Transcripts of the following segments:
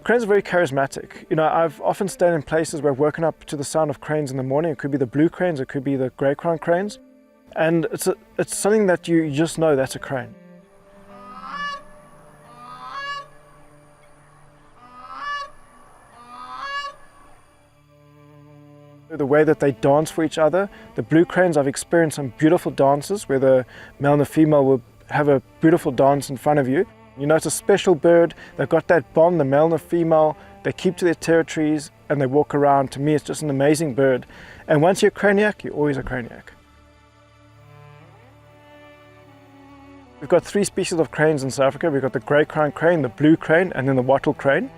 Cranes are very charismatic. You know, I've often stayed in places where I've woken up to the sound of cranes in the morning. It could be the blue cranes, it could be the grey crown cranes. And it's something that you just know that's a crane. The way that they dance for each other. The blue cranes, I've experienced some beautiful dances where the male and the female will have a beautiful dance in front of you. You know, it's a special bird. They've got that bond, the male and the female. They keep to their territories and they walk around. To me, it's just an amazing bird. And once you're a craniac, you're always a craniac. We've got 3 species of cranes in South Africa. We've got the grey crown crane, the blue crane, and then the wattle crane.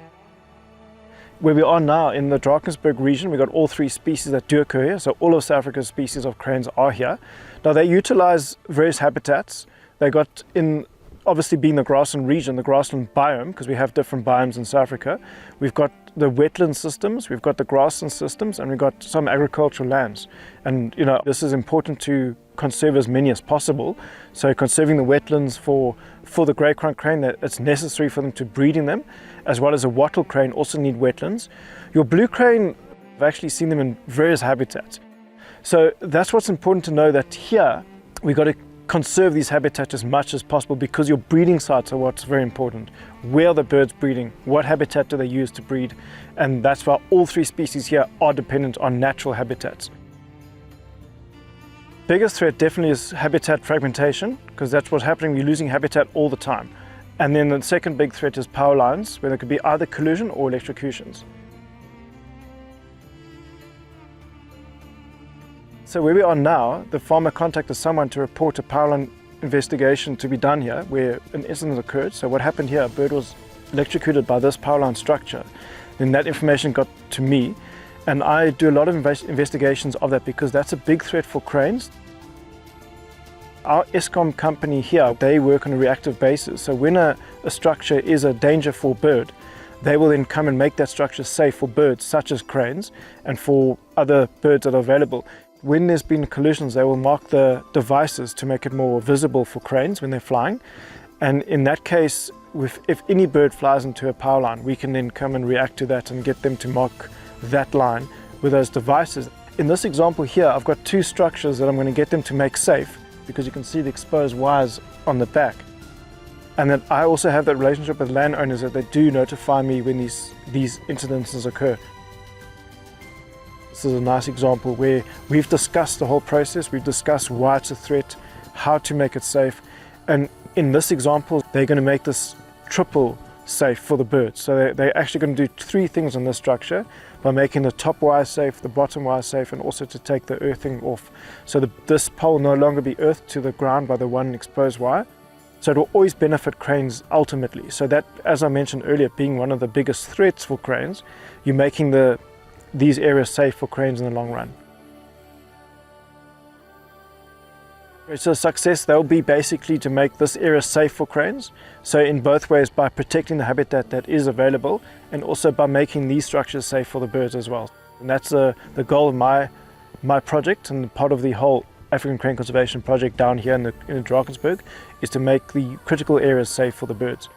Where we are now in the Drakensberg region, we've got all 3 species that do occur here. So all of South Africa's species of cranes are here. Now they utilize various habitats. They got in, obviously being the grassland region, the grassland biome, because we have different biomes in South Africa. We've got the wetland systems, we've got the grassland systems, and we've got some agricultural lands. And you know, this is important to conserve as many as possible. So conserving the wetlands for the grey crown crane, that it's necessary for them to breed in them, as well as a wattle crane also need wetlands. Your blue crane, I've actually seen them in various habitats. So that's what's important to know, that here we've got to conserve these habitats as much as possible, because your breeding sites are what's very important. Where are the birds breeding? What habitat do they use to breed? And that's why all 3 species here are dependent on natural habitats. Biggest threat definitely is habitat fragmentation, because that's what's happening. We're losing habitat all the time. And then the second big threat is power lines, where there could be either collision or electrocutions. So where we are now, the farmer contacted someone to report a power line investigation to be done here, where an incident occurred. So what happened here, a bird was electrocuted by this power line structure. Then that information got to me, and I do a lot of investigations of that, because that's a big threat for cranes. Our Eskom company here, they work on a reactive basis. So when a structure is a danger for a bird, they will then come and make that structure safe for birds such as cranes and for other birds that are available. When there's been collisions, they will mark the devices to make it more visible for cranes when they're flying. And in that case, if any bird flies into a power line, we can then come and react to that and get them to mark that line with those devices. In this example here, I've got 2 structures that I'm going to get them to make safe, because you can see the exposed wires on the back. And then I also have that relationship with landowners, that they do notify me when these incidences occur. This is a nice example where we've discussed the whole process, we've discussed why it's a threat, how to make it safe, and in this example they're going to make this triple safe for the birds. So they're actually going to do 3 things on this structure, by making the top wire safe, the bottom wire safe, and also to take the earthing off. So this pole will no longer be earthed to the ground by the one exposed wire. So it will always benefit cranes ultimately. So that, as I mentioned earlier, being one of the biggest threats for cranes, you're making these areas safe for cranes in the long run. So success, they'll be basically to make this area safe for cranes. So in both ways, by protecting the habitat that is available, and also by making these structures safe for the birds as well. And that's the goal of my project, and part of the whole African Crane Conservation Project down here in Drakensberg, is to make the critical areas safe for the birds.